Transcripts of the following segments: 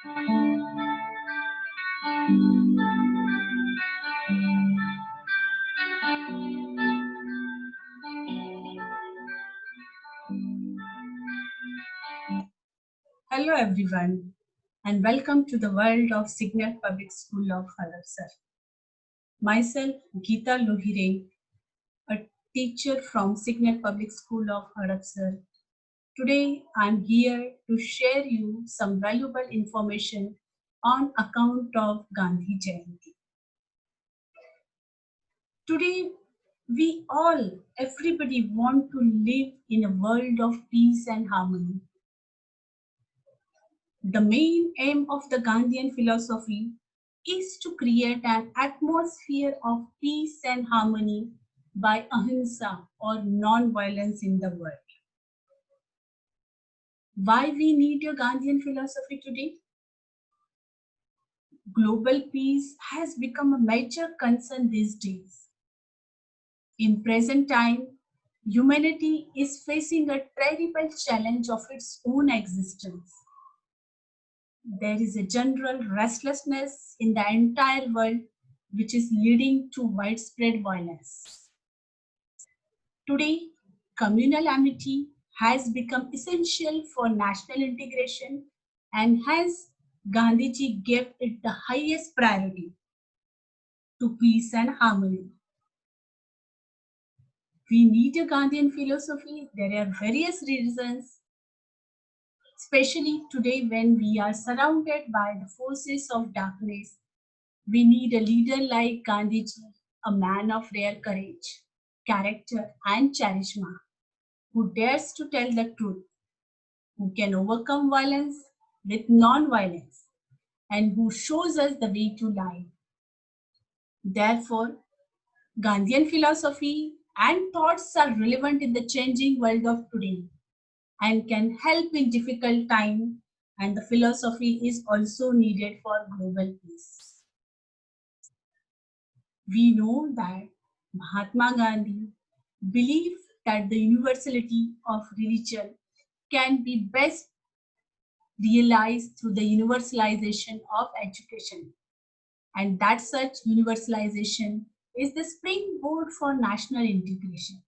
Hello everyone and welcome to the world of Signal Public School of Hadapsar. Myself Geeta Lohire, a teacher from Signal Public School of Hadapsar. Today I am here to share you some valuable information on account of Gandhi Jayanti. Today everybody want to live in a world of peace and harmony. The main aim of the Gandhian philosophy is to create an atmosphere of peace and harmony by ahimsa or non-violence in the world. Why we need a Gandhian philosophy today? Global peace has become a major concern these days. In present time, humanity is facing a terrible challenge of its own existence. There is a general restlessness in the entire world which is leading to widespread violence. Today, communal amity has become essential for national integration and hence Gandhiji gave it the highest priority to peace and harmony. We need a Gandhian philosophy. There are various reasons, especially today when we are surrounded by the forces of darkness. We need a leader like Gandhiji, a man of rare courage, character, and charisma, who dares to tell the truth, who can overcome violence with non-violence, and who shows us the way to life. Therefore, Gandhian philosophy and thoughts are relevant in the changing world of today and can help in difficult times, and the philosophy is also needed for global peace. We know that Mahatma Gandhi believed that the universality of religion can be best realized through the universalization of education, and that such universalization is the springboard for national integration.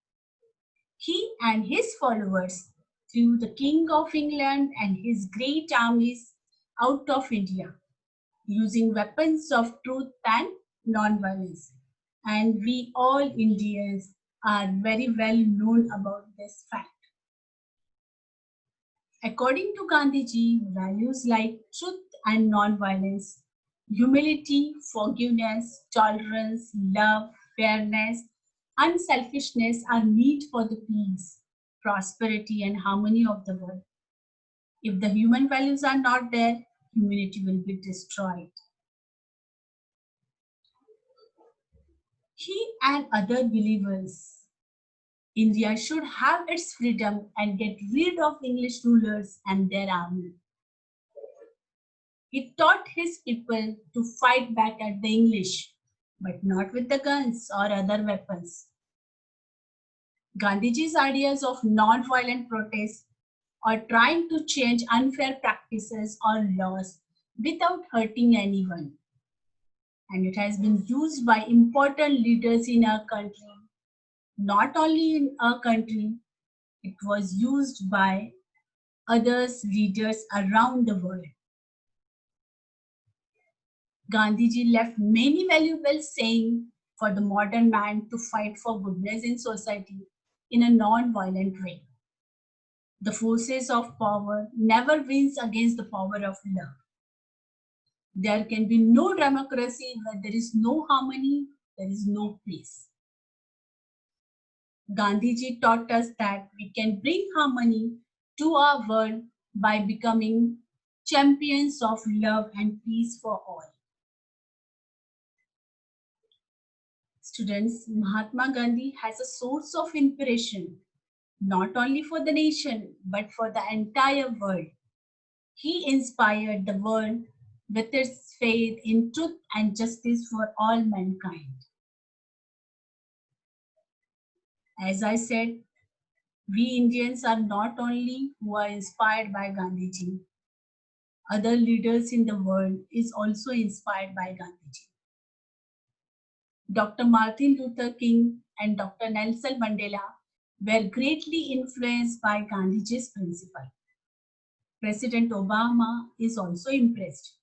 He and his followers threw the King of England and his great armies out of India using weapons of truth and non-violence. And we all Indians are very well known about this fact. According to Gandhiji, values like truth and non-violence, humility, forgiveness, tolerance, love, fairness, unselfishness are need for the peace, prosperity, and harmony of the world. If the human values are not there, humanity will be destroyed. He and other believers, India should have its freedom and get rid of English rulers and their army. He taught his people to fight back at the English, but not with the guns or other weapons. Gandhiji's ideas of non-violent protest or trying to change unfair practices or laws without hurting anyone. And it has been used by important leaders in our country. Not only in our country, it was used by others leaders around the world. Gandhiji left many valuable sayings for the modern man to fight for goodness in society in a non-violent way. The forces of power never wins against the power of love. There can be no democracy where there is no harmony, there is no peace. Gandhiji taught us that we can bring harmony to our world by becoming champions of love and peace for all. Students, Mahatma Gandhi has a source of inspiration, not only for the nation, but for the entire world. He inspired the world with its faith in truth and justice for all mankind. As I said, we Indians are not only who are inspired by Gandhiji, other leaders in the world is also inspired by Gandhiji. Dr. Martin Luther King and Dr. Nelson Mandela were greatly influenced by Gandhiji's principle. President Obama is also impressed.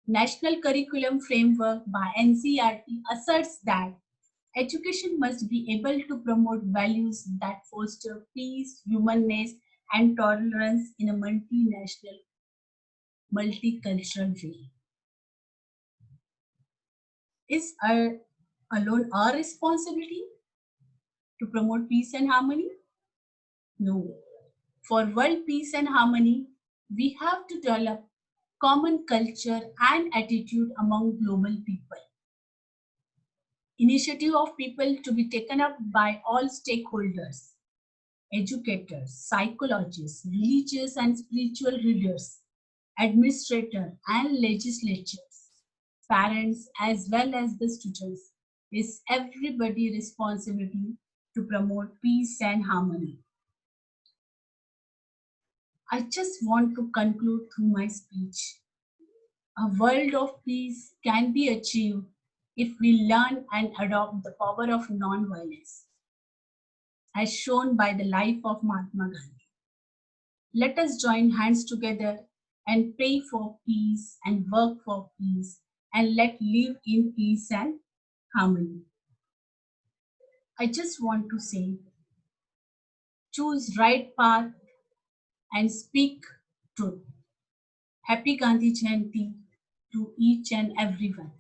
National Curriculum Framework by NCERT asserts that education must be able to promote values that foster peace, humanness, and tolerance in a multinational, multicultural way. Is alone our responsibility to promote peace and harmony? No. For world peace and harmony, we have to develop common culture and attitude among global people. Initiative of people to be taken up by all stakeholders, educators, psychologists, religious and spiritual leaders, administrators and legislatures, parents as well as the students, is everybody's responsibility to promote peace and harmony. I just want to conclude through my speech. A world of peace can be achieved if we learn and adopt the power of non-violence, as shown by the life of Mahatma Gandhi. Let us join hands together and pray for peace and work for peace, and let live in peace and harmony. I just want to say, choose right path and speak truth. Happy Gandhi Jayanti to each and everyone.